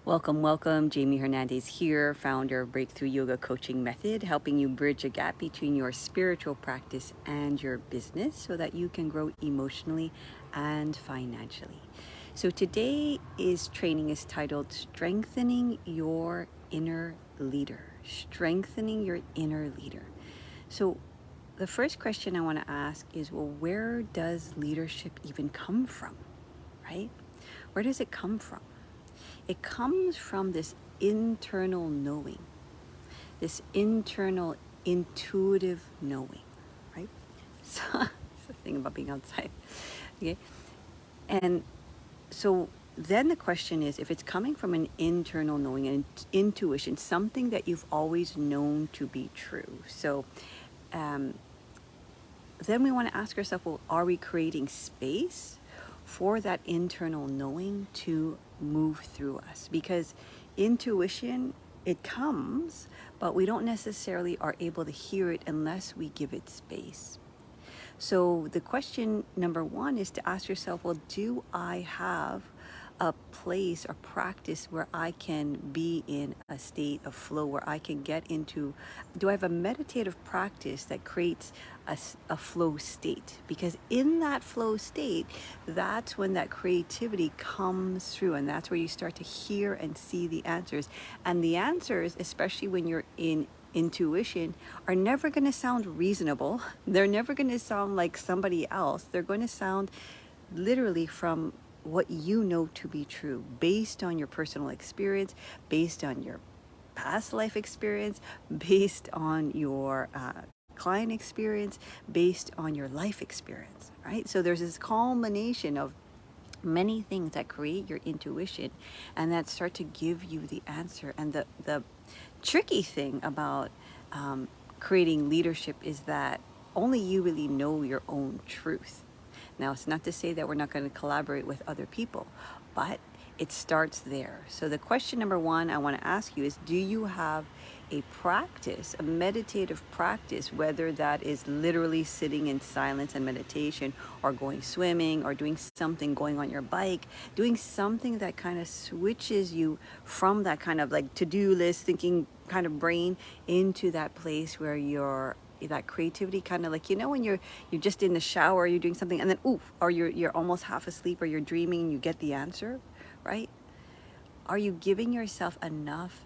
Welcome. Jamie Hernandez here, founder of Breakthrough Yoga Coaching Method, helping you bridge a gap between your spiritual practice and your business so that you can grow emotionally and financially. So today training is titled Strengthening Your Inner Leader. Strengthening your inner leader. So the first question I want to ask is, well, where does leadership even come from, right? Where does it come from? It comes from this internal knowing, this internal intuitive knowing, right? So it's the thing about being outside, okay? And so then the question is, if it's coming from an internal knowing and intuition, something that you've always known to be true. So then we want to ask ourselves, well, are we creating space for that internal knowing to move through us? Because intuition, it comes, but we don't necessarily are able to hear it unless we give it space. So the question number one is to ask yourself, well, do I have a place or practice where I can be in a state of flow, where I can get into, do I have a meditative practice that creates a flow state? Because in that flow state, that's when that creativity comes through, and that's where you start to hear and see the answers. And the answers, especially when you're in intuition, are never going to sound reasonable. They're never going to sound like somebody else. They're going to sound literally from what you know to be true, based on your personal experience, based on your past life experience, based on your client experience, based on your life experience, right? So there's this culmination of many things that create your intuition and that start to give you the answer. And the tricky thing about creating leadership is that only you really know your own truth. Now, it's not to say that we're not going to collaborate with other people, but it starts there. So the question number one I want to ask you is, do you have a practice, a meditative practice, whether that is literally sitting in silence and meditation, or going swimming, or doing something, going on your bike, doing something that kind of switches you from that kind of like to-do list thinking kind of brain into that place where you're that creativity, kind of like, when you're just in the shower, you're doing something, and then or you're almost half asleep, or you're dreaming and you get the answer, right? Are you giving yourself enough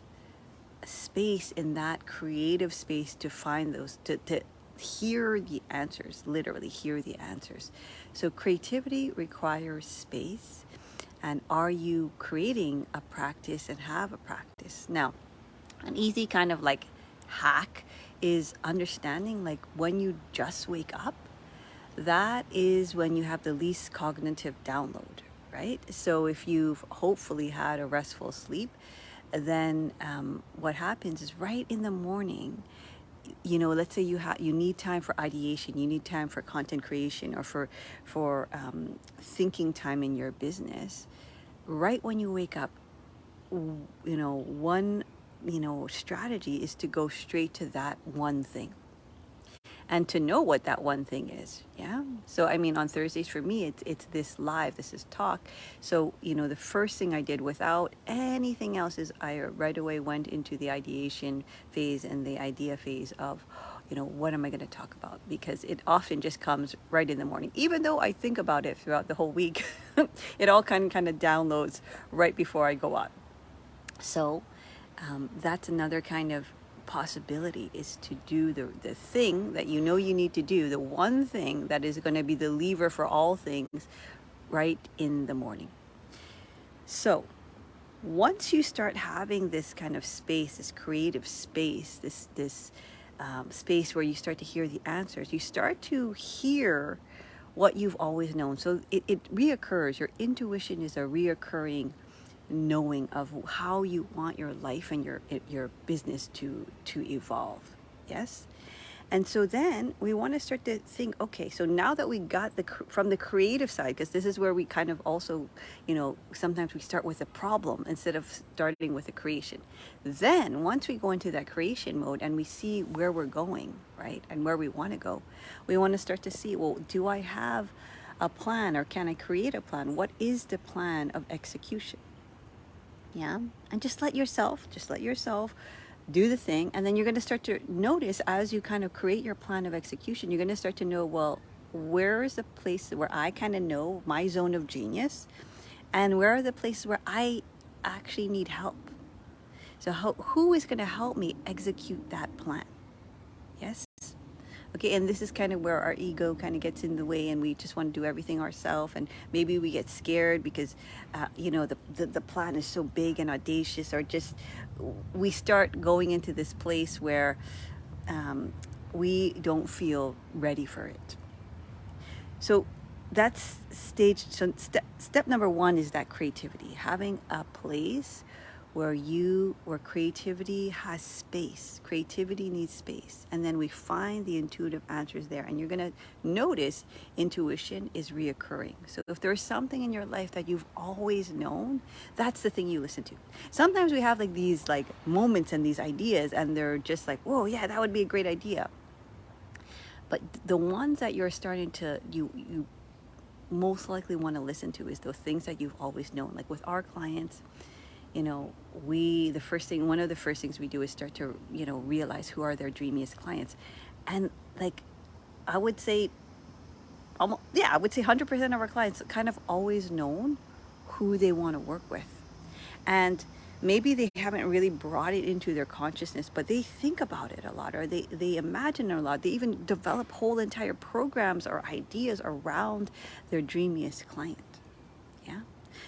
space in that creative space to find those, to hear the answers, literally hear the answers? So creativity requires space. And are you creating a practice and have a practice? Now, an easy kind of like hack is understanding, like, when you just wake up, that is when you have the least cognitive download, right? So if you've hopefully had a restful sleep, then what happens is right in the morning, let's say you need time for ideation, you need time for content creation, or for thinking time in your business. Right when you wake up, one strategy is to go straight to that one thing and to know what that one thing is. Yeah. So I mean, on Thursdays for me, it's this live, this is talk. So the first thing I did without anything else is I right away went into the ideation phase and the idea phase of what am I going to talk about, because it often just comes right in the morning, even though I think about it throughout the whole week. It all kind of downloads right before I go out. So that's another kind of possibility, is to do the thing that you need to do, the one thing that is going to be the lever for all things, right in the morning. So once you start having this kind of space, this creative space, this space where you start to hear the answers, you start to hear what you've always known. So it reoccurs. Your intuition is a reoccurring knowing of how you want your life and your business to evolve. Yes. And so then we want to start to think, okay, so now that we got from the creative side, because this is where we kind of also, sometimes we start with a problem instead of starting with a creation. Then once we go into that creation mode and we see where we're going, right, and where we want to go, we want to start to see, well, do I have a plan, or can I create a plan? What is the plan of execution? Yeah. And just let yourself do the thing. And then you're going to start to notice as you kind of create your plan of execution, you're going to start to know, well, where is the place where I kind of know my zone of genius? And where are the places where I actually need help? So who is going to help me execute that plan? Yes. Okay, and this is kind of where our ego kind of gets in the way, and we just want to do everything ourselves, and maybe we get scared because the plan is so big and audacious, or just we start going into this place where we don't feel ready for it. So that's stage. So step number one is that creativity, having a place where creativity has space. Creativity needs space, and then we find the intuitive answers there. And you're gonna notice intuition is reoccurring. So if there's something in your life that you've always known, that's the thing you listen to. Sometimes we have like these like moments and these ideas, and they're just like, whoa, yeah, that would be a great idea. But the ones that you're starting to you most likely want to listen to is those things that you've always known. Like with our clients, one of the first things we do is start to realize who are their dreamiest clients. And like I would say almost, yeah, I would say 100% of our clients kind of always known who they want to work with. And maybe they haven't really brought it into their consciousness, but they think about it a lot, or they imagine it a lot. They even develop whole entire programs or ideas around their dreamiest client. Yeah.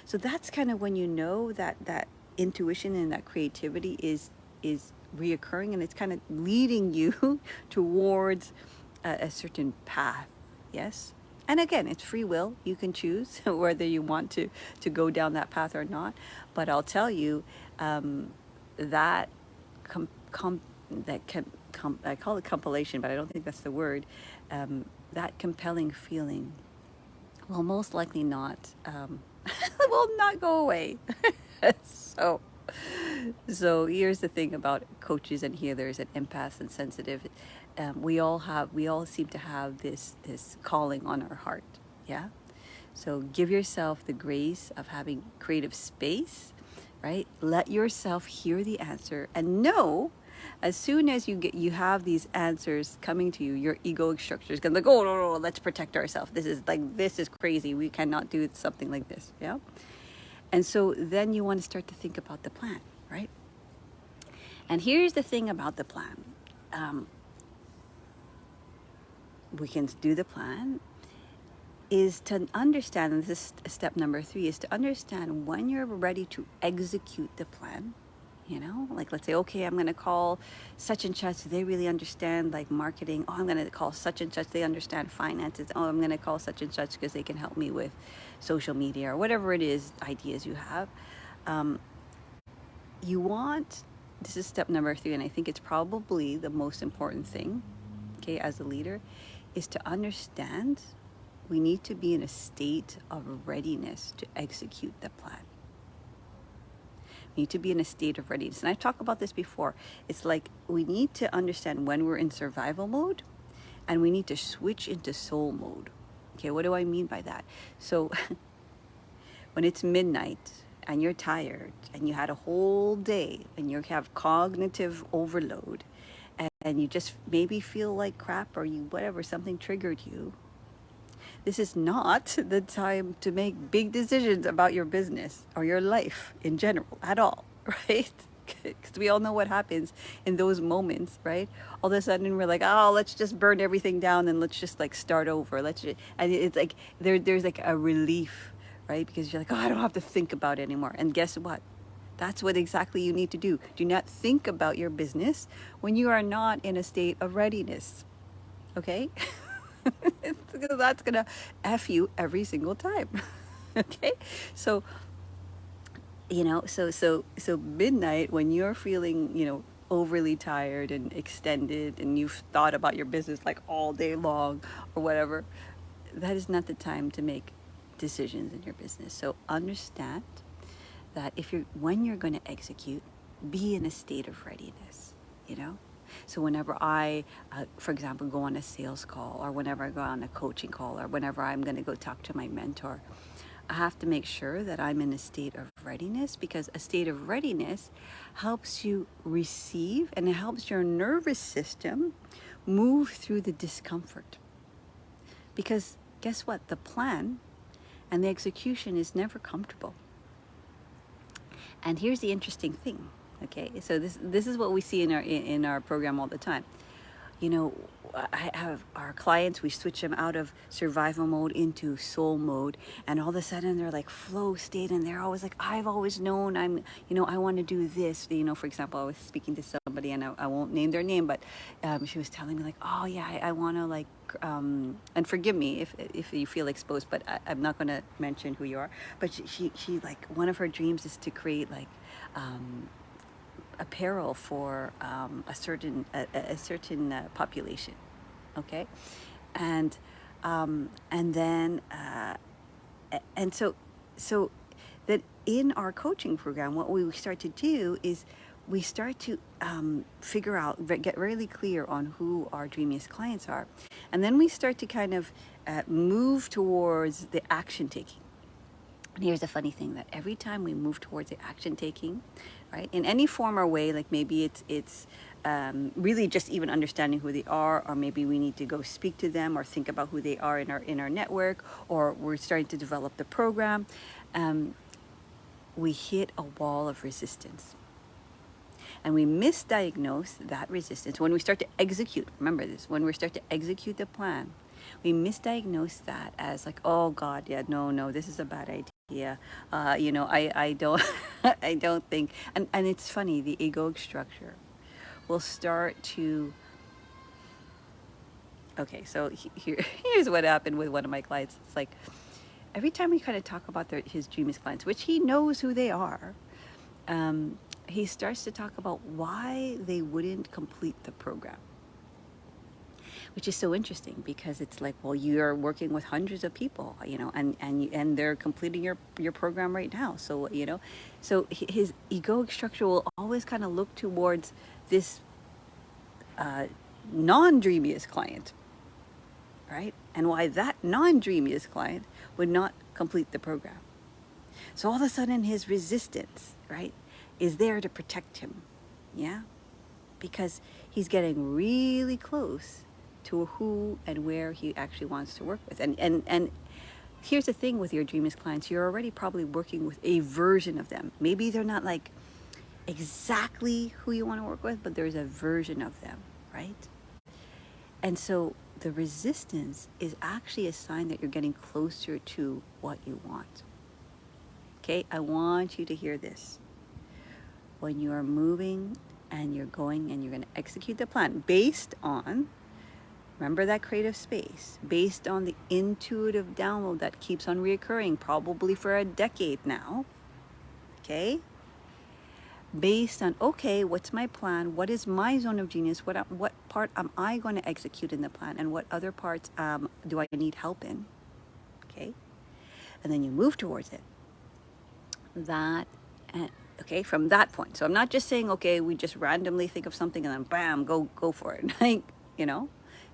So that's kind of when you know that intuition and that creativity is reoccurring, and it's kind of leading you towards a certain path. Yes. And again, it's free will. You can choose whether you want to go down that path or not. But I'll tell you, that I call it compilation, but I don't think that's the word. That compelling feeling will most likely not will not go away. so so here's the thing about coaches and healers and empaths and sensitive. We all seem to have this calling on our heart. Yeah. So give yourself the grace of having creative space, right? Let yourself hear the answer and know as soon as you have these answers coming to you, your ego structure is gonna like, oh no, let's protect ourselves. This is crazy. We cannot do something like this. Yeah. And so then you want to start to think about the plan, right? And here's the thing about the plan. We can do the plan is to understand, and this is step number 3, is to understand when you're ready to execute the plan. Like let's say, okay, I'm going to call such and such. They really understand like marketing. Oh, I'm going to call such and such. They understand finances. Oh, I'm going to call such and such because they can help me with social media or whatever it is, ideas you have. This is step number 3, and I think it's probably the most important thing, okay, as a leader, is to understand we need to be in a state of readiness to execute the plan. We need to be in a state of readiness. And I've talked about this before. It's like we need to understand when we're in survival mode and we need to switch into soul mode. Okay, what do I mean by that? So when it's midnight and you're tired and you had a whole day and you have cognitive overload and you just maybe feel like crap, or something triggered you, this is not the time to make big decisions about your business or your life in general at all, right? Because we all know what happens in those moments, right? All of a sudden we're like, oh, let's just burn everything down and let's just like start over. And it's like there's like a relief, right? Because you're like, oh, I don't have to think about it anymore. And guess what? That's what exactly you need to do. Do not think about your business when you are not in a state of readiness. Okay? That's gonna F you every single time. Okay? So so midnight when you're feeling, overly tired and extended and you've thought about your business like all day long or whatever, that is not the time to make decisions in your business. So understand that when you're going to execute, be in a state of readiness, So whenever I, for example, go on a sales call, or whenever I go on a coaching call, or whenever I'm going to go talk to my mentor, I have to make sure that I'm in a state of of readiness, because a state of readiness helps you receive, and it helps your nervous system move through the discomfort. Because guess what? The plan and the execution is never comfortable. And here's the interesting thing. Okay, so this is what we see in our program all the time. You know, I have our clients, we switch them out of survival mode into soul mode, and all of a sudden they're like flow state, and they're always like, I've always known I want to do this. For example, I was speaking to somebody, and I won't name their name, but she was telling me like, oh yeah, I want to like, and forgive me if you feel exposed, but I'm not going to mention who you are, but she like, one of her dreams is to create like, apparel for a certain population, okay, and then and so that in our coaching program, what we start to do is we start to figure out, get really clear on who our dreamiest clients are, and then we start to kind of move towards the action taking. And here's the funny thing, that every time we move towards the action taking, right, in any form or way, like maybe it's really just even understanding who they are, or maybe we need to go speak to them or think about who they are in our network, or we're starting to develop the program, we hit a wall of resistance. And we misdiagnose that resistance when we start to execute. Remember this, when we start to execute the plan, we misdiagnose that as like, oh God, yeah, no, this is a bad idea. I don't, I don't think, and it's funny, the egoic structure will start to, okay, so here's what happened with one of my clients. It's like, every time we kind of talk about his dreamiest clients, which he knows who they are, he starts to talk about why they wouldn't complete the program. Which is so interesting, because it's like, well, you're working with hundreds of people, and they're completing your program right now. So, so his egoic structure will always kind of look towards this non-dreamiest client, right? And why that non-dreamiest client would not complete the program. So all of a sudden his resistance, right, is there to protect him, yeah? Because he's getting really close to who and where he actually wants to work with. And here's the thing with your dreamiest clients, you're already probably working with a version of them. Maybe they're not like exactly who you want to work with, but there's a version of them, right? And so the resistance is actually a sign that you're getting closer to what you want. Okay, I want you to hear this. When you are moving and you're going and you're going to execute the plan based on, remember that creative space, based on the intuitive download that keeps on reoccurring, probably for a decade now, okay? Based on, okay, what's my plan? What is my zone of genius? What part am I going to execute in the plan? And what other parts do I need help in? Okay? And then you move towards it. Okay, from that point. So I'm not just saying, okay, we just randomly think of something and then bam, go for it. Like,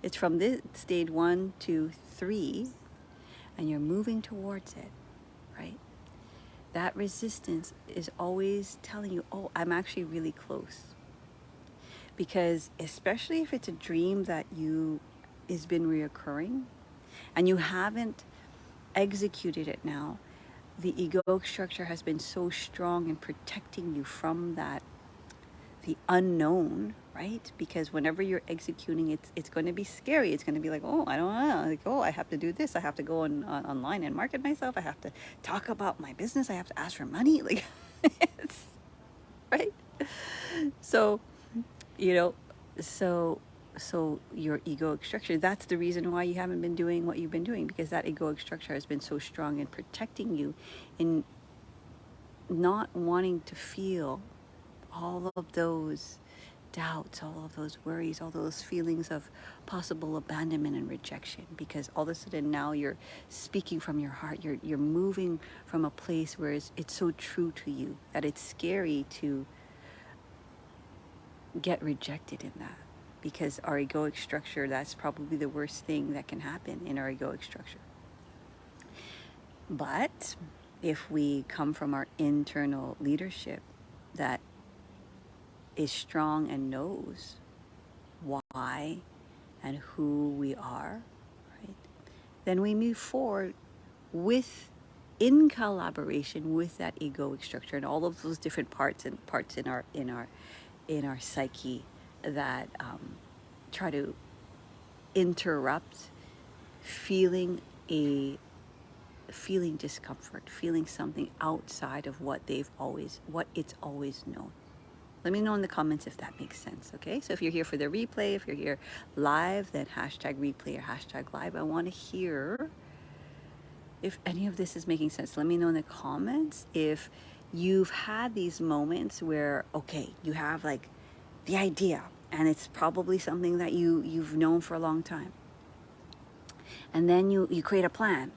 it's from this stage 1, 2, 3, and you're moving towards it, right? That resistance is always telling you, oh, I'm actually really close. Because especially if it's a dream that has been reoccurring and you haven't executed it now, the egoic structure has been so strong in protecting you from that, the unknown, right? Because whenever you're executing, it's going to be scary. It's going to be like, oh, I don't know. Like, oh, I have to do this. I have to go online and market myself. I have to talk about my business. I have to ask for money. Like, it's, right? So, so your egoic structure, that's the reason why you haven't been doing what you've been doing, because that egoic structure has been so strong in protecting you, in not wanting to feel all of those doubts, all of those worries, all those feelings of possible abandonment and rejection, because all of a sudden now you're speaking from your heart. You're moving from a place where it's so true to you that it's scary to get rejected in that. Because our egoic structure, that's probably the worst thing that can happen in our egoic structure. But if we come from our internal leadership that is strong and knows why and who we are, right? Then we move forward with in collaboration with that egoic structure and all of those different parts in our psyche that try to interrupt feeling a feeling discomfort, feeling something outside of what it's always known. Let me know in the comments if that makes sense, okay? So if you're here for the replay, if you're here live, then hashtag replay or hashtag live. I want to hear if any of this is making sense. Let me know in the comments if you've had these moments where, okay, you have like the idea and it's probably something that you've known for a long time. And then you create a plan.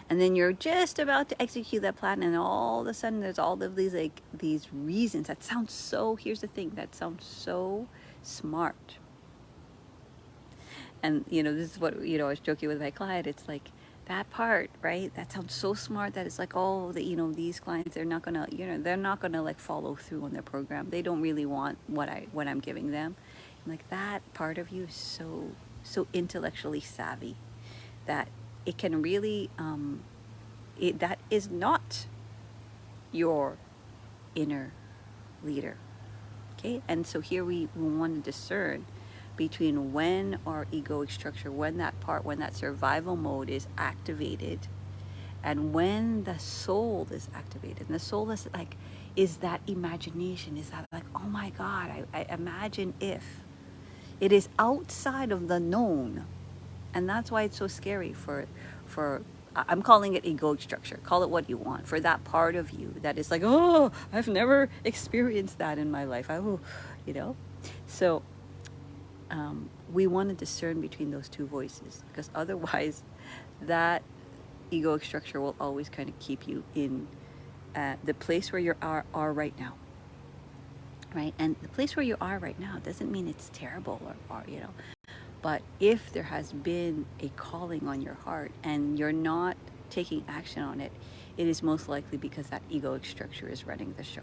And then you're just about to execute that plan, and all of a sudden there's all of these reasons that sound so, here's the thing, that sounds so smart. And this is what I was joking with my client. It's like that part, right? That sounds so smart that it's like, oh, these clients, they're not gonna like follow through on their program. They don't really want what I'm giving them. And like that part of you is so intellectually savvy that it can really that is not your inner leader. Okay, and so here we want to discern between when our egoic structure, when that survival mode is activated, and when the soul is activated. And the soul is that imagination, is that like, oh my God, I imagine if. It is outside of the known. And that's why it's so scary for I'm calling it egoic structure. Call it what you want. For that part of you that is like, oh, I've never experienced that in my life. So we want to discern between those two voices, because otherwise that egoic structure will always kind of keep you in the place where you are right now. Right? And the place where you are right now doesn't mean it's terrible or but if there has been a calling on your heart and you're not taking action on it, it is most likely because that egoic structure is running the show.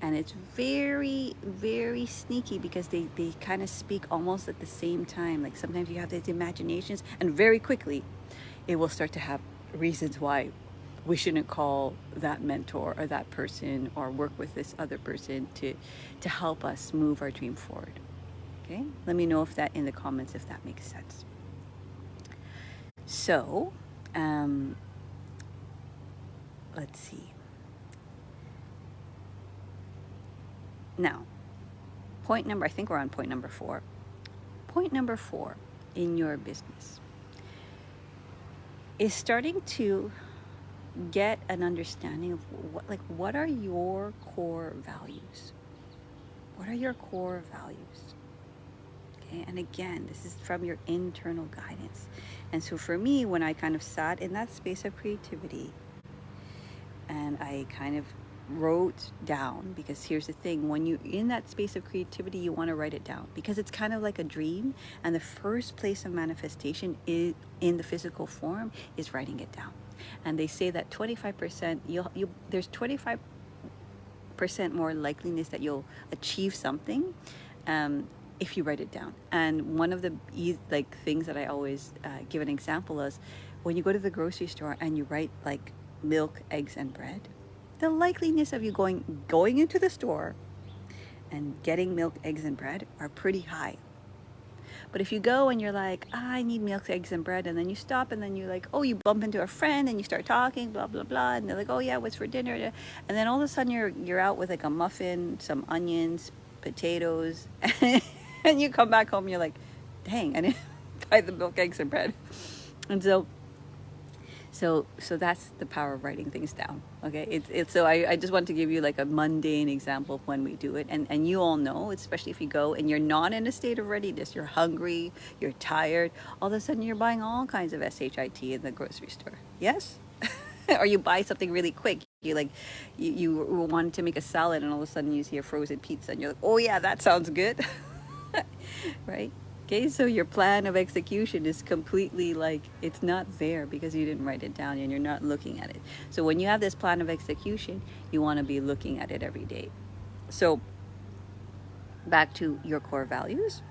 And it's very, very sneaky, because they kind of speak almost at the same time. Like sometimes you have these imaginations, and very quickly it will start to have reasons why we shouldn't call that mentor or that person or work with this other person to help us move our dream forward. Okay, let me know if that in the comments, if that makes sense. So, let's see. Now, I think we're on point number 4. Point number 4 in your business is starting to get an understanding of what are your core values? What are your core values? Okay, and again, this is from your internal guidance. And so for me, when I kind of sat in that space of creativity and I kind of wrote down, because here's the thing, when you're in that space of creativity, you want to write it down, because it's kind of like a dream, and the first place of manifestation is in the physical form is writing it down. And they say that 25%, there's 25% more likeliness that you'll achieve something if you write it down. And one of the things that I always give an example is when you go to the grocery store and you write like milk, eggs, and bread, the likeliness of you going into the store and getting milk, eggs, and bread are pretty high. But if you go and you're like, I need milk, eggs, and bread, and then you stop, and then you you bump into a friend and you start talking, blah, blah, blah, and they're like, oh yeah, what's for dinner? And then all of a sudden you're out with like a muffin, some onions, potatoes, and you come back home and you're like, dang, I didn't buy the milk, eggs, and bread. And so that's the power of writing things down. Okay, I just want to give you like a mundane example of when we do it, and you all know, especially if you go and you're not in a state of readiness, you're hungry, you're tired, all of a sudden you're buying all kinds of shit in the grocery store. Yes. Or you buy something really quick. You wanted to make a salad, and all of a sudden you see a frozen pizza and you're like, oh yeah, that sounds good. Right? Okay, so your plan of execution is completely like it's not there because you didn't write it down and you're not looking at it. So when you have this plan of execution, you want to be looking at it every day. So back to your core values.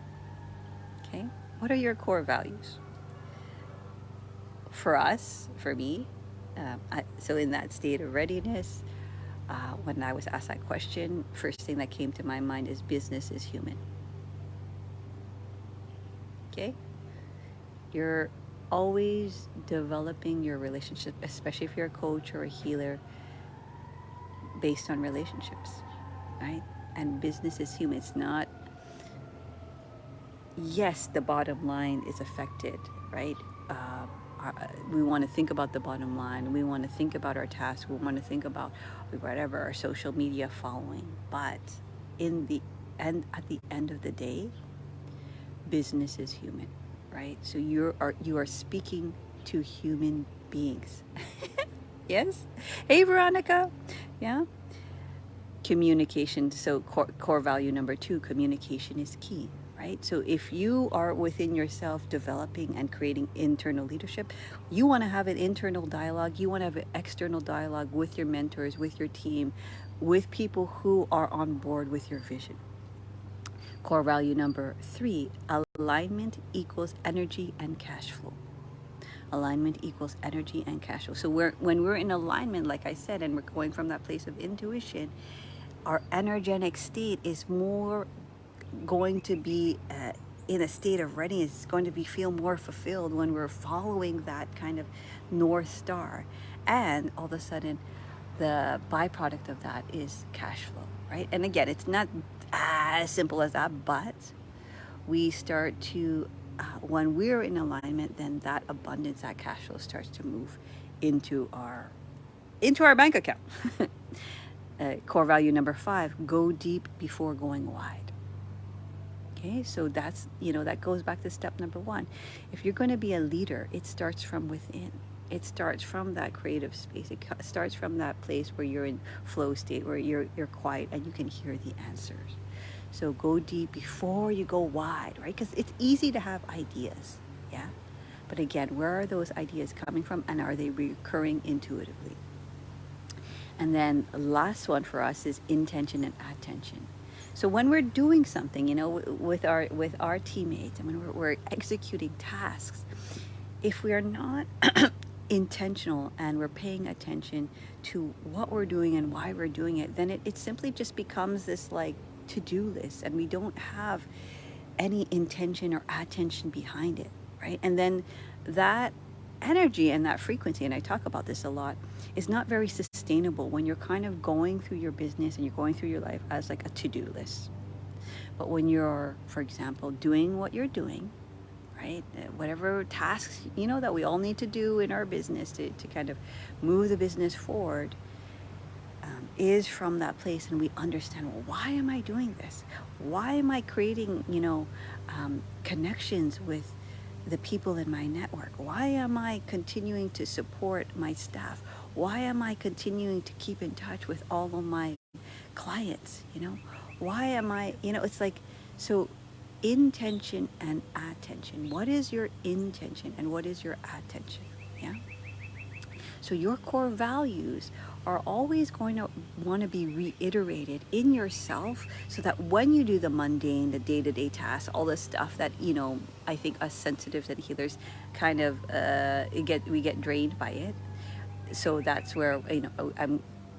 Okay, what are your core values? For us, for me, so in that state of readiness, when I was asked that question, first thing that came to my mind is business is human. Okay, you're always developing your relationship, especially if you're a coach or a healer, based on relationships, right? And business is human. It's not, yes, the bottom line is affected, right? We want to think about the bottom line. We want to think about our tasks. We want to think about whatever our social media following. But in the end, at the end of the day, business is human, right? So you are speaking to human beings. Yes. Hey, Veronica. Yeah. Communication. So core value number 2, communication is key, right? So if you are within yourself developing and creating internal leadership, you want to have an internal dialogue, you want to have an external dialogue with your mentors, with your team, with people who are on board with your vision. Core value number 3, alignment equals energy and cash flow. Alignment equals energy and cash flow. So when we're in alignment, like I said, and we're going from that place of intuition, our energetic state is more going to be in a state of readiness. It's going to be feel more fulfilled when we're following that kind of North Star. And all of a sudden, the byproduct of that is cash flow, right? And again, it's not as simple as that, but we start to, when we're in alignment, then that abundance, that cash flow starts to move into our bank account. Core value number 5, go deep before going wide. Okay, so that's, that goes back to step number 1. If you're going to be a leader, it starts from within. It starts from that creative space. It starts from that place where you're in flow state, where you're quiet and you can hear the answers. So go deep before you go wide, right? Because it's easy to have ideas, yeah? But again, where are those ideas coming from, and are they recurring intuitively? And then the last one for us is intention and attention. So when we're doing something, with our teammates, and when we're executing tasks, if we are not intentional and we're paying attention to what we're doing and why we're doing it, then it simply just becomes this like to-do list, and we don't have any intention or attention behind it, right? And then that energy and that frequency, and I talk about this a lot, is not very sustainable when you're kind of going through your business and you're going through your life as like a to-do list. But when you're, for example, doing what you're doing, right, whatever tasks that we all need to do in our business to kind of move the business forward, is from that place, and we understand, well, why am I doing this? Why am I creating connections with the people in my network? Why am I continuing to support my staff? Why am I continuing to keep in touch with all of my clients? Why am I, it's like, so intention and attention. What is your intention and what is your attention? Yeah. So your core values are always going to want to be reiterated in yourself, so that when you do the mundane, the day-to-day tasks, all the stuff that, I think us sensitives and healers kind of we get drained by it. So that's where,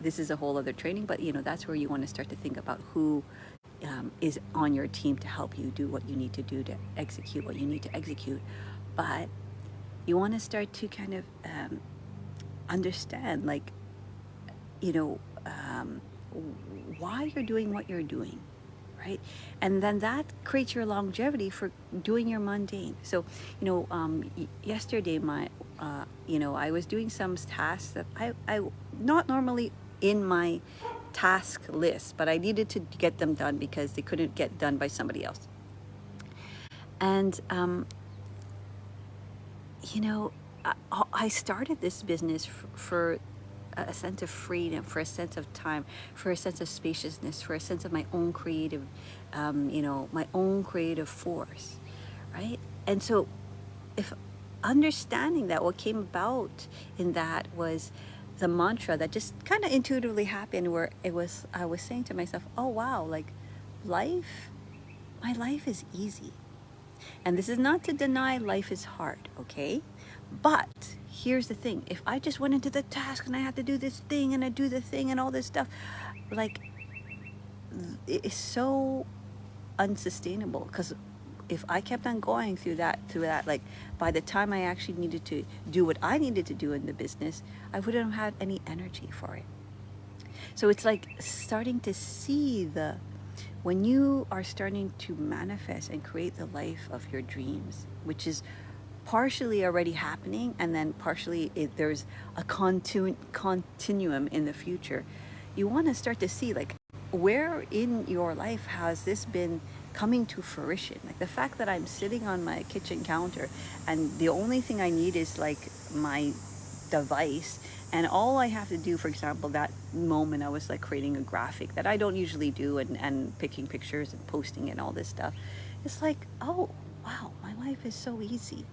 this is a whole other training, but that's where you want to start to think about who is on your team to help you do what you need to do to execute what you need to execute. But you want to start to kind of understand, like, why you're doing what you're doing, right? And then that creates your longevity for doing your mundane. So, yesterday, I was doing some tasks that I not normally in my task list, but I needed to get them done because they couldn't get done by somebody else. And, I started this business for a sense of freedom, for a sense of time, for a sense of spaciousness, for a sense of my own creative, my own creative force, right? And so if understanding that, what came about in that was the mantra that just kind of intuitively happened, where I was saying to myself, oh wow, like life, my life is easy. And this is not to deny life is hard, okay? But here's the thing, if I just went into the task and I had to do this thing and I do the thing and all this stuff, like it is so unsustainable. Because if I kept on going through that, like by the time I actually needed to do what I needed to do in the business, I wouldn't have had any energy for it. So it's like starting to see when you are starting to manifest and create the life of your dreams, which is partially already happening, and then partially there's a continuum in the future. You want to start to see, like, where in your life has this been coming to fruition? Like the fact that I'm sitting on my kitchen counter and the only thing I need is like my device, and all I have to do, for example, that moment I was like creating a graphic that I don't usually do, and picking pictures and posting and all this stuff. It's like, oh wow, my life is so easy.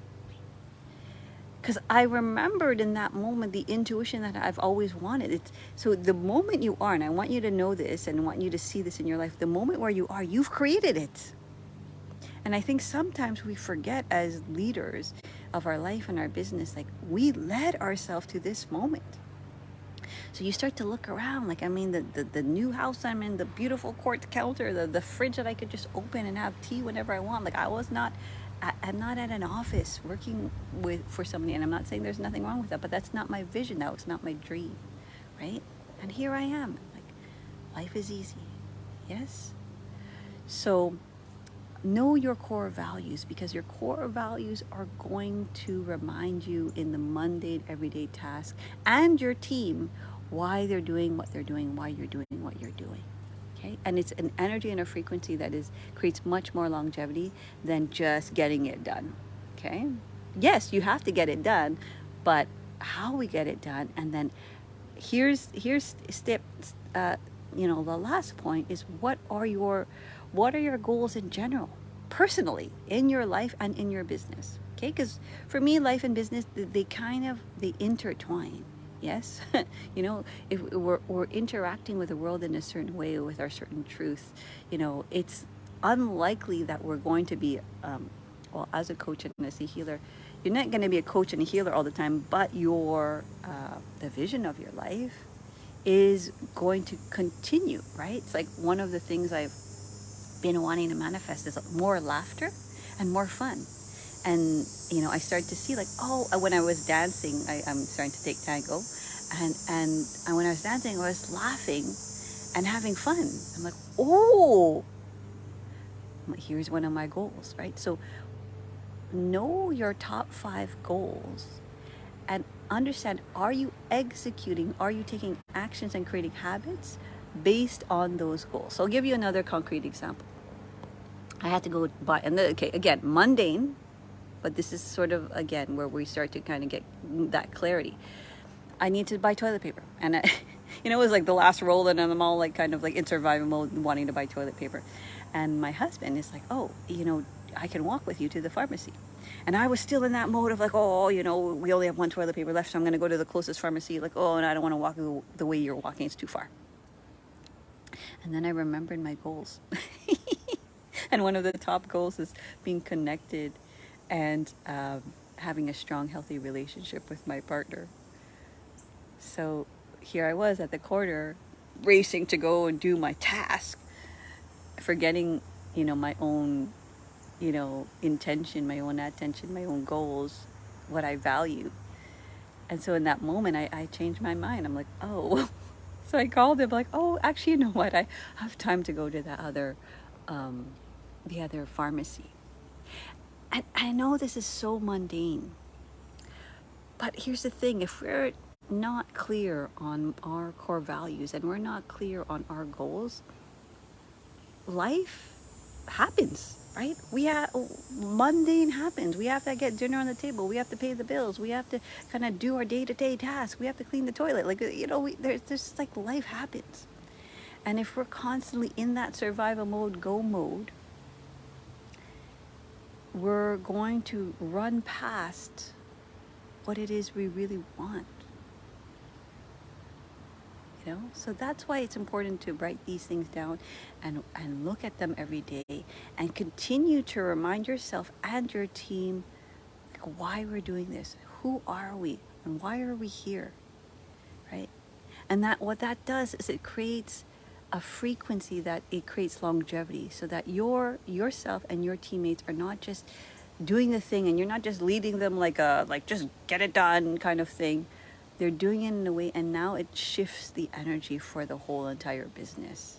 Because I remembered in that moment the intuition that I've always wanted. So the moment you are, and I want you to know this and want you to see this in your life, the moment where you are, you've created it. And I think sometimes we forget, as leaders of our life and our business, like we led ourselves to this moment. So you start to look around, like, I mean, the new house I'm in, the beautiful quartz counter, the fridge that I could just open and have tea whenever I want. Like I'm not at an office working for somebody, and I'm not saying there's nothing wrong with that, but that's not my vision. That was not my dream, right? And here I am, like, life is easy, yes? So know your core values, because your core values are going to remind you in the mundane, everyday task, and your team, why they're doing what they're doing, why you're doing what you're doing. Okay? And it's an energy and a frequency that creates much more longevity than just getting it done. Okay? Yes, you have to get it done, but how we get it done, and then here's step the last point is, what are your goals in general, personally, in your life and in your business? Okay, because for me, life and business, they intertwine. Yes. If we're interacting with the world in a certain way, with our certain truth, it's unlikely that we're going to be well, as a coach and as a healer, you're not going to be a coach and a healer all the time, but the vision of your life is going to continue, right? It's like one of the things I've been wanting to manifest is more laughter and more fun. And I started to see, like, oh, when I was dancing, I'm starting to take tango, and when I was dancing, I was laughing and having fun. I'm like, oh, here's one of my goals, right? So know your top 5 goals and understand, are you executing, are you taking actions and creating habits based on those goals? So I'll give you another concrete example. I had to go buy, okay, again, mundane, but this is sort of, again, where we start to kind of get that clarity. I need to buy toilet paper, and it was like the last roll, and I'm all like kind of like in survival mode, wanting to buy toilet paper. And my husband is like, oh, I can walk with you to the pharmacy. And I was still in that mode of like, oh, we only have one toilet paper left, so I'm going to go to the closest pharmacy. Like, oh, and I don't want to walk the way you're walking, it's too far. And then I remembered my goals. And one of the top goals is being connected and having a strong, healthy relationship with my partner. So here I was at the corner, racing to go and do my task, forgetting, my own, intention, my own attention, my own goals, what I value. And so in that moment, I changed my mind. I'm like, oh. So I called him, like, oh, actually, you know what? I have time to go to the other pharmacy. And I know this is so mundane, but here's the thing. If we're not clear on our core values and we're not clear on our goals, life happens, right? Mundane happens. We have to get dinner on the table. We have to pay the bills. We have to kind of do our day-to-day tasks. We have to clean the toilet. Like, there's like, life happens. And if we're constantly in that survival mode, go mode, we're going to run past what it is we really want. So that's why it's important to write these things down and look at them every day and continue to remind yourself and your team why we're doing this, who are we, and why are we here, right? And that what that does is it creates a frequency that it creates longevity, so that yourself and your teammates are not just doing the thing and you're not just leading them like just get it done kind of thing. They're doing it in a way, and now it shifts the energy for the whole entire business.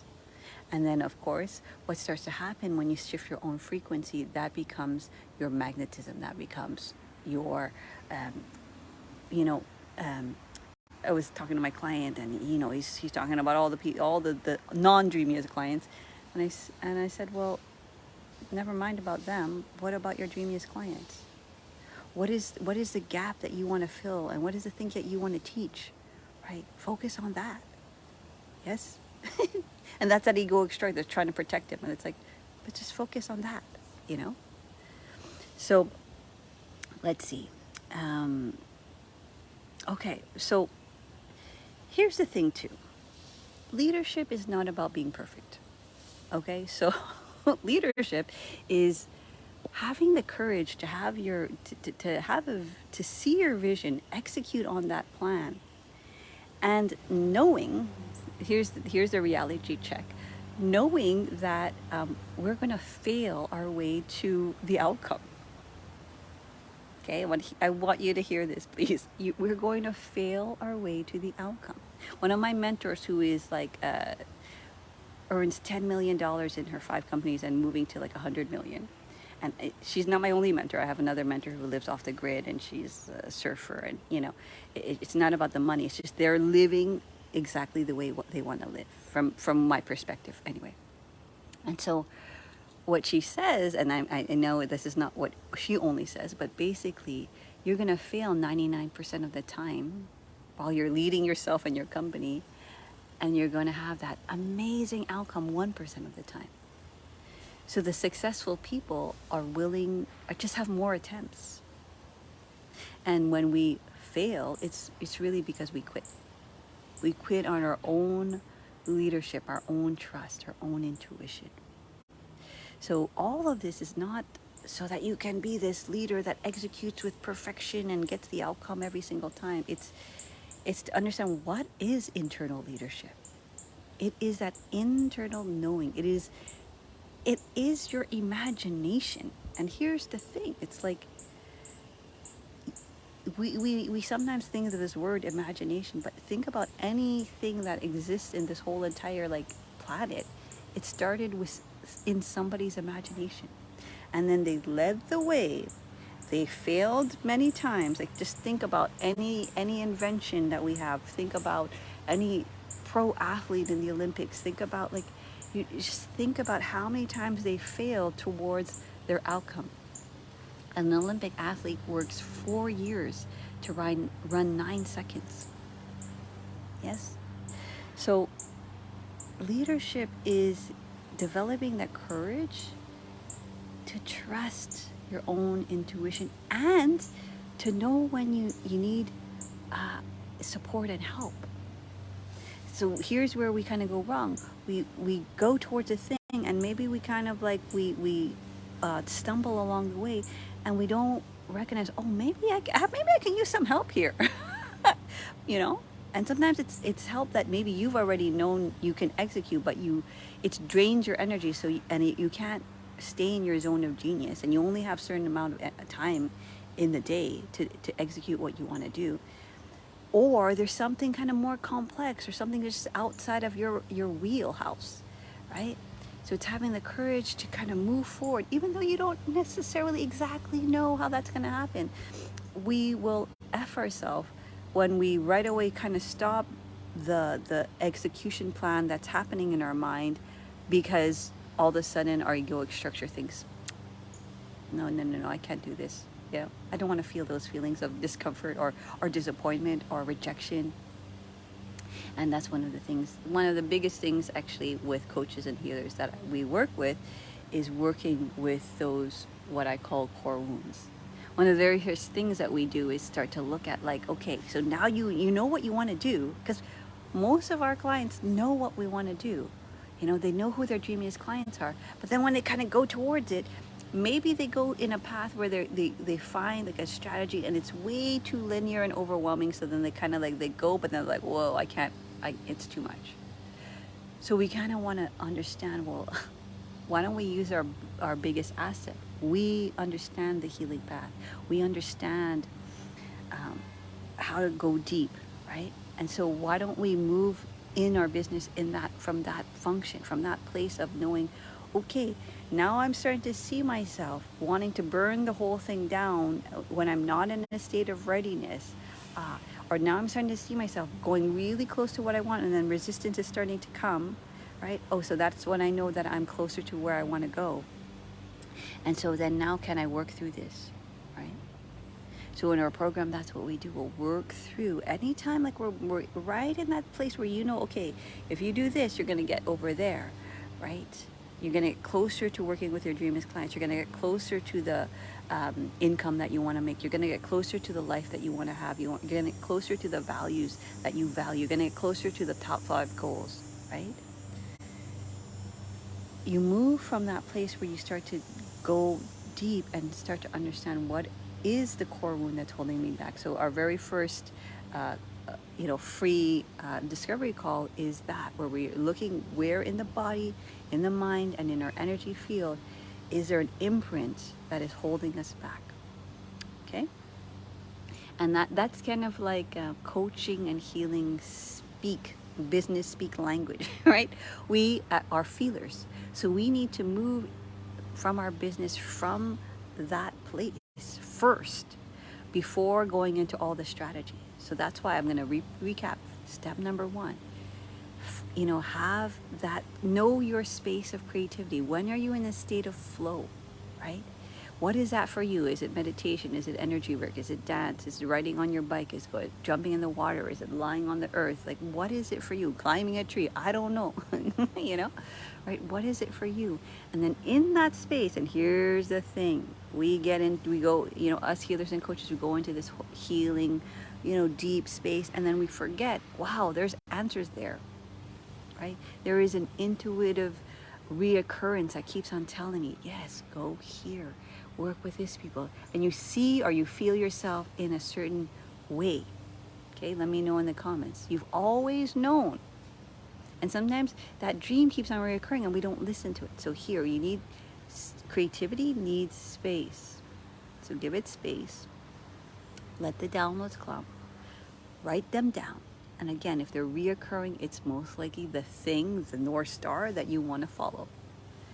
And then, of course, what starts to happen when you shift your own frequency, that becomes your magnetism. That becomes your, I was talking to my client, and he's talking about all the non-dreamiest clients, and I said, well, never mind about them. What about your dreamiest clients? What is the gap that you want to fill, and what is the thing that you want to teach, right? Focus on that. Yes. And that's that egoic strike that's trying to protect him, and it's like, but just focus on that. So let's see. Okay, so here's the thing too. Leadership is not about being perfect. Okay, so leadership is having the courage to have to see your vision, execute on that plan, and knowing, here's the reality check, knowing that we're going to fail our way to the outcome. Okay, I want you to hear this, please. We're going to fail our way to the outcome. One of my mentors, who is earns $10 million in her 5 companies and moving to 100 million. And she's not my only mentor. I have another mentor who lives off the grid, and she's a surfer. And it's not about the money. It's just they're living exactly the way what they want to live, from my perspective, anyway. And so, what she says, and I know this is not what she only says, but basically, you're gonna fail 99% of the time while you're leading yourself and your company, and you're going to have that amazing outcome 1% of the time. So the successful people are just have more attempts. And when we fail, it's really because we quit. We quit on our own leadership, our own trust, our own intuition. So all of this is not so that you can be this leader that executes with perfection and gets the outcome every single time. It's to understand what is internal leadership. It is that internal knowing. It is your imagination. And here's the thing. It's like we sometimes think of this word imagination, but think about anything that exists in this whole entire planet. It started in somebody's imagination. And then they led the way. They failed many times. Just think about any invention that we have. Think about any pro athlete in the Olympics. Think about you just think about how many times they failed towards their outcome. An Olympic athlete works 4 years to run 9 seconds. Yes? So leadership is developing that courage to trust your own intuition and to know when you need support and help. So here's where we kind of go wrong. We go towards a thing, and maybe we kind of we stumble along the way, and we don't recognize, oh, maybe I can use some help here. And sometimes it's help that maybe you've already known you can execute, but it drains your energy, you can't stay in your zone of genius, and you only have a certain amount of time in the day to execute what you want to do. Or there's something kind of more complex, or something just outside of your wheelhouse, right? So it's having the courage to kind of move forward, even though you don't necessarily exactly know how that's going to happen. We will F ourselves when we right away kind of stop the execution plan that's happening in our mind, because all of a sudden our egoic structure thinks, no, I can't do this. I don't want to feel those feelings of discomfort or disappointment or rejection. And that's one of the biggest things actually with coaches and healers that we work with, is working with those what I call core wounds. One of the very first things that we do is start to look at, like, okay, so now you know what you want to do, because most of our clients know what we want to do. They know who their dreamiest clients are, but then when they kind of go towards it, maybe they go in a path where they find like a strategy and it's way too linear and overwhelming, so then they kind of like they go, but then they're like, whoa, I can't, it's too much. So we kind of want to understand, well, why don't we use our biggest asset? We understand the healing path. We understand how to go deep, right? And so why don't we move in our business in that, from that function, from that place of knowing, okay, now I'm starting to see myself wanting to burn the whole thing down when I'm not in a state of readiness. Or now I'm starting to see myself going really close to what I want, and then resistance is starting to come, right? Oh, so that's when I know that I'm closer to where I want to go. And so then now can I work through this, right? So in our program, that's what we do. We'll work through anytime, like we're right in that place where okay, if you do this, you're going to get over there, right? You're going to get closer to working with your dreamiest clients. You're going to get closer to the income that you want to make. You're going to get closer to the life that you want to have. You're going to get closer to the values that you value. You're going to get closer to the top 5 goals, right? You move from that place where you start to go deep and start to understand what is the core wound that's holding me back. So our very first free discovery call is that, where we're looking where in the body, in the mind, and in our energy field is there an imprint that is holding us back. Okay, and that's kind of like coaching and healing business speak language, right? We are feelers, so we need to move from our business from that place first before going into all the strategy. So that's why I'm going to recap. Step number 1, have that, know your space of creativity. When are you in a state of flow, right? What is that for you? Is it meditation? Is it energy work? Is it dance? Is it riding on your bike? Is it jumping in the water? Is it lying on the earth? Like, what is it for you? Climbing a tree? I don't know. Right? What is it for you? And then in that space, and here's the thing, we go, us healers and coaches, we go into this healing, deep space, and then we forget, wow, there's answers there, right? There is an intuitive reoccurrence that keeps on telling me, yes, go here, work with this people, and you see or you feel yourself in a certain way. Okay, let me know in the comments. You've always known, and sometimes that dream keeps on reoccurring and we don't listen to it. So here, you need creativity needs space. So give it space. Let the downloads come. Write them down. And again, if they're reoccurring, it's most likely the thing, the North Star that you want to follow.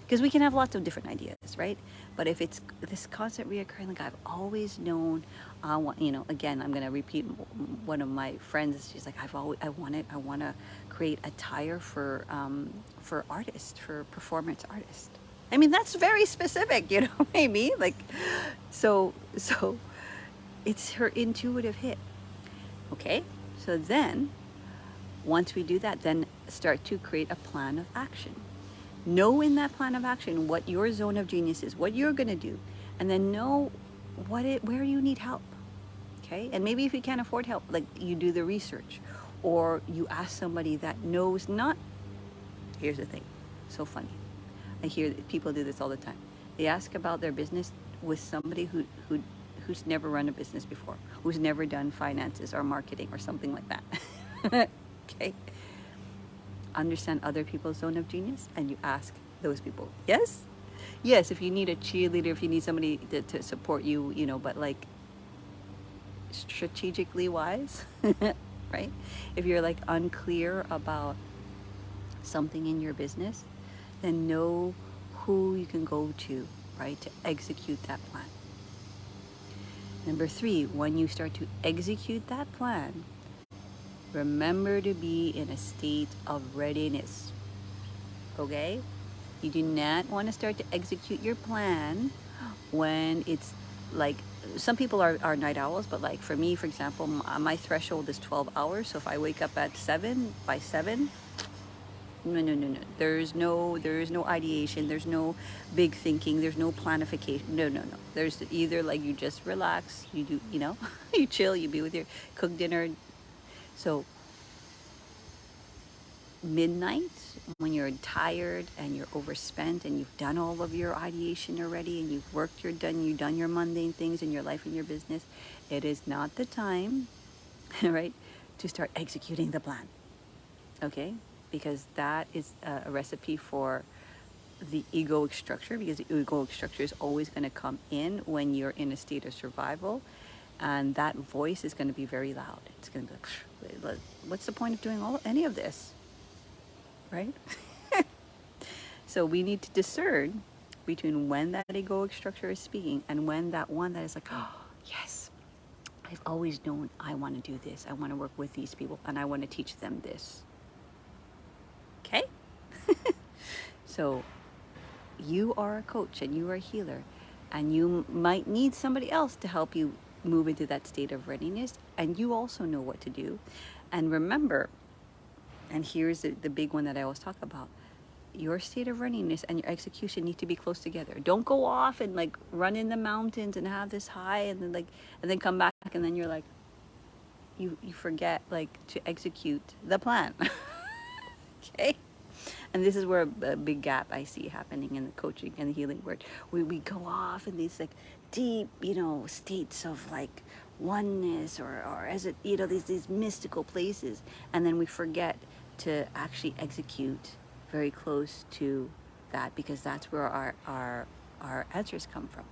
Because we can have lots of different ideas, right? But if it's this constant reoccurring, like I've always known, again, I'm going to repeat one of my friends. She's like, I want to create attire for artists, for performance artists. I mean, that's very specific, maybe like, so it's her intuitive hit. Okay. So then, once we do that, then start to create a plan of action. Know in that plan of action what your zone of genius is, what you're going to do, and then know where you need help. Okay? And maybe if you can't afford help, like you do the research, or you ask somebody that knows not. Here's the thing, so funny. I hear that people do this all the time. They ask about their business with somebody who's never run a business before, who's never done finances or marketing or something like that. Okay? Understand other people's zone of genius, and you ask those people. Yes, if you need a cheerleader, if you need somebody to support you, but like strategically wise, right? If you're like unclear about something in your business, then know who you can go to, right, to execute that plan. Number 3, when you start to execute that plan, remember to be in a state of readiness. Okay? You do not want to start to execute your plan when it's like, some people are night owls, but like for me, for example, my threshold is 12 hours. So if I wake up at 7, by 7, No, no, no, no. There is no ideation. There's no big thinking. There's no planification. No, no, no. There's either like you just relax, you do, you chill, you be with your cook dinner. So midnight, when you're tired and you're overspent and you've done all of your ideation already and you've done your mundane things in your life and your business, it is not the time, right, to start executing the plan. Okay, because that is a recipe for the egoic structure, because the egoic structure is always going to come in when you're in a state of survival, and that voice is going to be very loud. It's going to be like, what's the point of doing any of this, right? So we need to discern between when that egoic structure is speaking and when that one that is like, oh yes, I've always known I want to do this, I want to work with these people, and I want to teach them this. Okay. So you are a coach and you are a healer, and you might need somebody else to help you move into that state of readiness, and you also know what to do. And remember, and here's the big one that I always talk about, your state of readiness and your execution need to be close together. Don't go off and like run in the mountains and have this high and then come back and then you're like, you forget like to execute the plan. Okay. And this is where a big gap I see happening in the coaching and the healing work. We go off in these like deep, states of like oneness, or as it, these mystical places. And then we forget to actually execute very close to that, because that's where our answers come from.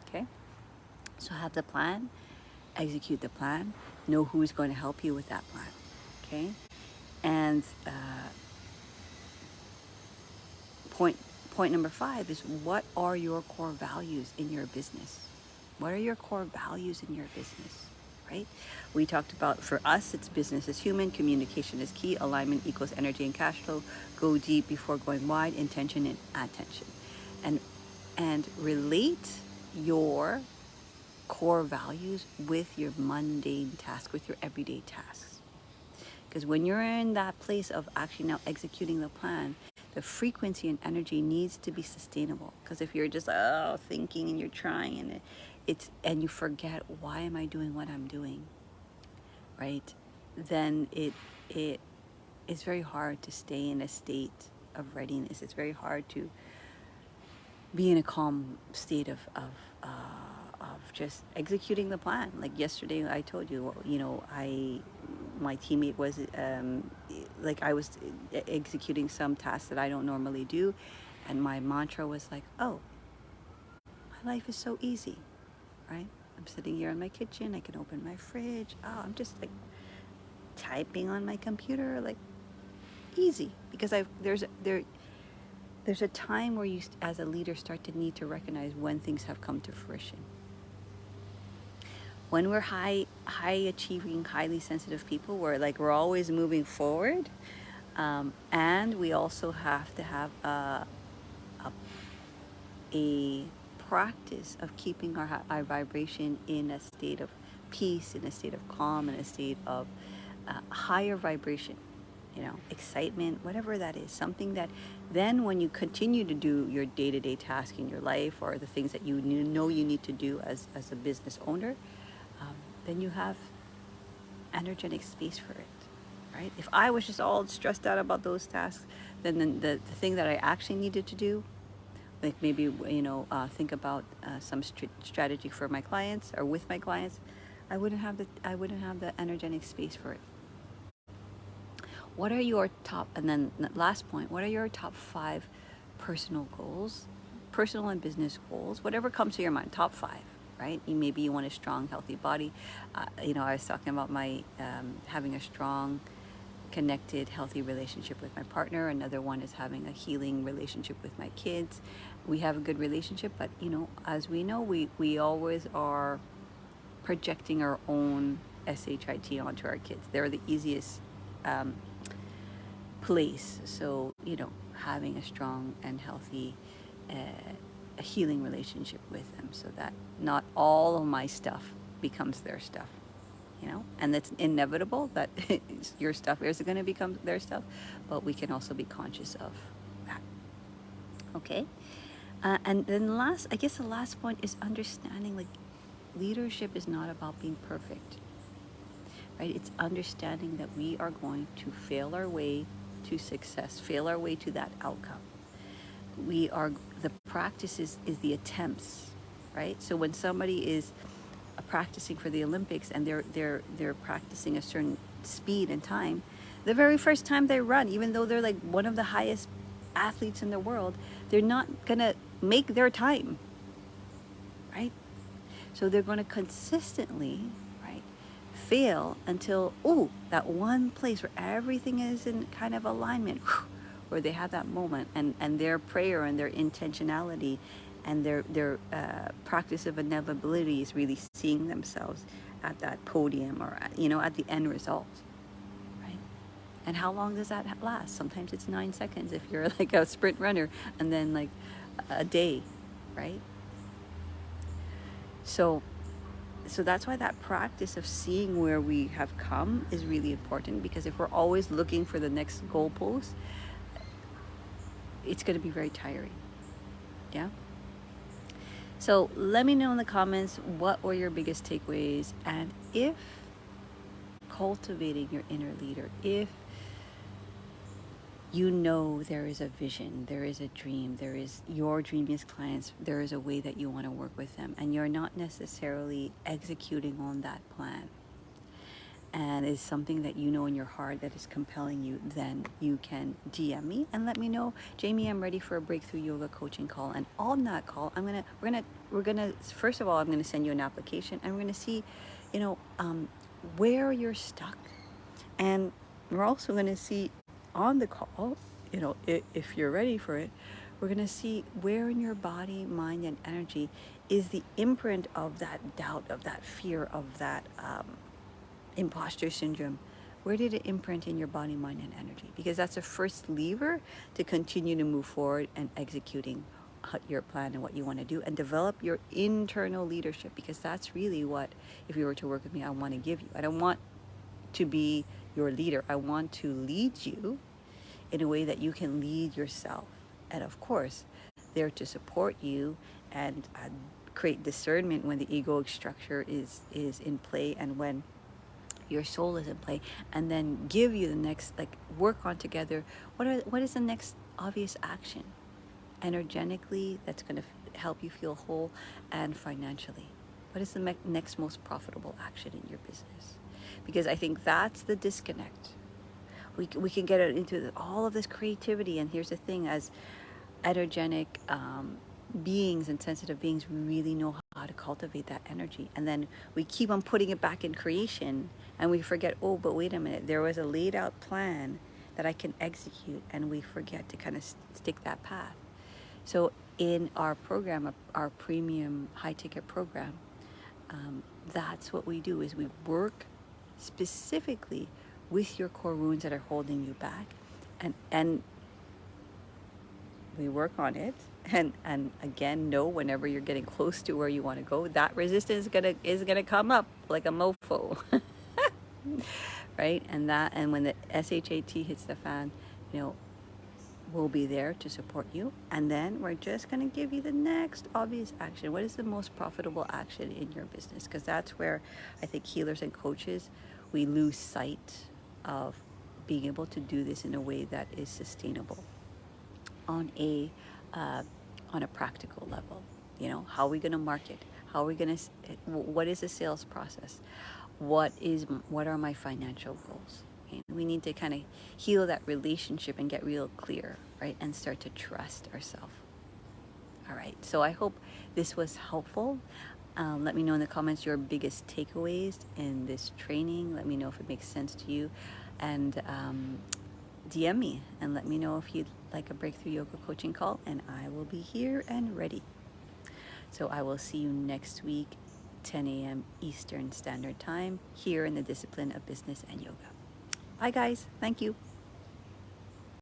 Okay. So have the plan, execute the plan, know who's going to help you with that plan. Okay. And point point number 5 is, what are your core values in your business? What are your core values in your business? Right? We talked about, for us, it's business is human, communication is key, alignment equals energy and cash flow, go deep before going wide, intention and attention. And relate your core values with your mundane task, with your everyday tasks. Because when you're in that place of actually now executing the plan, the frequency and energy needs to be sustainable. Because if you're just thinking and you're trying and you forget, why am I doing what I'm doing, right? Then it is very hard to stay in a state of readiness. It's very hard to be in a calm state of just executing the plan. Like yesterday, I told you, my teammate was like, I was executing some tasks that I don't normally do, and my mantra was like, oh, my life is so easy, right? I'm sitting here in my kitchen, I can open my fridge, I'm just like typing on my computer, like easy. Because there's a time where you as a leader start to need to recognize when things have come to fruition. When we're high achieving, highly sensitive people, we're always moving forward, and we also have to have a practice of keeping our vibration in a state of peace, in a state of calm, in a state of higher vibration, excitement, whatever that is. Something that then when you continue to do your day-to-day task in your life, or the things that you know you need to do as a business owner, then you have energetic space for it, right? If I was just all stressed out about those tasks, then the thing that I actually needed to do, like maybe think about some strategy for my clients or with my clients, I wouldn't have the energetic space for it. What are your top, and then the last point, what are your top 5 personal goals, personal and business goals, whatever comes to your mind, top 5, right? Maybe you want a strong, healthy body. I was talking about my having a strong, connected, healthy relationship with my partner. Another one is having a healing relationship with my kids. We have a good relationship, but as we know, we always are projecting our own SHIT onto our kids. They're the easiest place. So having a strong and healthy a healing relationship with them, so that not all of my stuff becomes their stuff. and it's inevitable that your stuff is going to become their stuff, but we can also be conscious of that. Okay. And then I guess the last point is understanding, like, leadership is not about being perfect, right? It's understanding that we are going to fail our way to success, fail our way to that outcome. The practice is the attempts, right? So when somebody is practicing for the Olympics and they're practicing a certain speed and time, the very first time they run, even though they're like one of the highest athletes in the world, they're not gonna make their time, right? So they're going to consistently, right, fail until, that one place where everything is in kind of alignment, where they have that moment, and their prayer and their intentionality and their practice of inevitability is really seeing themselves at that podium, or at the end result, right? And how long does that last? Sometimes it's 9 seconds if you're like a sprint runner, and then like a day, right? So that's why that practice of seeing where we have come is really important, because if we're always looking for the next goalpost, it's going to be very tiring. Yeah. So let me know in the comments, what were your biggest takeaways, and if cultivating your inner leader, if there is a vision, there is a dream, there is your dreamiest clients, there is a way that you want to work with them, and you're not necessarily executing on that plan, and is something that you know in your heart that is compelling you, then you can DM me and let me know, Jamie, I'm ready for a breakthrough yoga coaching call. And on that call, we're gonna first of all, I'm gonna send you an application, and we're gonna see, where you're stuck, and we're also gonna see on the call, if you're ready for it, we're gonna see where in your body, mind, and energy is the imprint of that doubt, of that fear, of that imposter syndrome. Where did it imprint in your body, mind, and energy? Because that's the first lever to continue to move forward and executing your plan and what you want to do, and develop your internal leadership, because that's really what, if you were to work with me, I want to give you. I don't want to be your leader. I want to lead you in a way that you can lead yourself, and of course there to support you and create discernment when the egoic structure is in play, and when your soul is in play, and then give you the next, like, work on together, what is the next obvious action energetically that's going to help you feel whole, and financially, what is the next most profitable action in your business? Because I think that's the disconnect. We can get into all of this creativity, and here's the thing, as energetic beings and sensitive beings, we really know how to cultivate that energy, and then we keep on putting it back in creation, and we forget, but wait a minute, there was a laid out plan that I can execute, and we forget to kind of stick that path. So in our program, our premium high ticket program, that's what we do, is we work specifically with your core wounds that are holding you back, and we work on it, and again, know whenever you're getting close to where you want to go, that resistance is gonna come up like a mofo. Right? And when the SHAT hits the fan, we'll be there to support you, and then we're just going to give you the next obvious action. What is the most profitable action in your business? Because that's where I think healers and coaches, we lose sight of being able to do this in a way that is sustainable on a practical level. How are we going to market? How are we going to, what is the sales process? What are my financial goals? We need to kind of heal that relationship and get real clear, right? And start to trust ourselves. All right. So I hope this was helpful. Let me know in the comments your biggest takeaways in this training. Let me know if it makes sense to you. And DM me and let me know if you'd like a breakthrough yoga coaching call, and I will be here and ready. So I will see you next week, 10 a.m. Eastern Standard Time, here in the discipline of business and yoga. Bye guys. Thank you.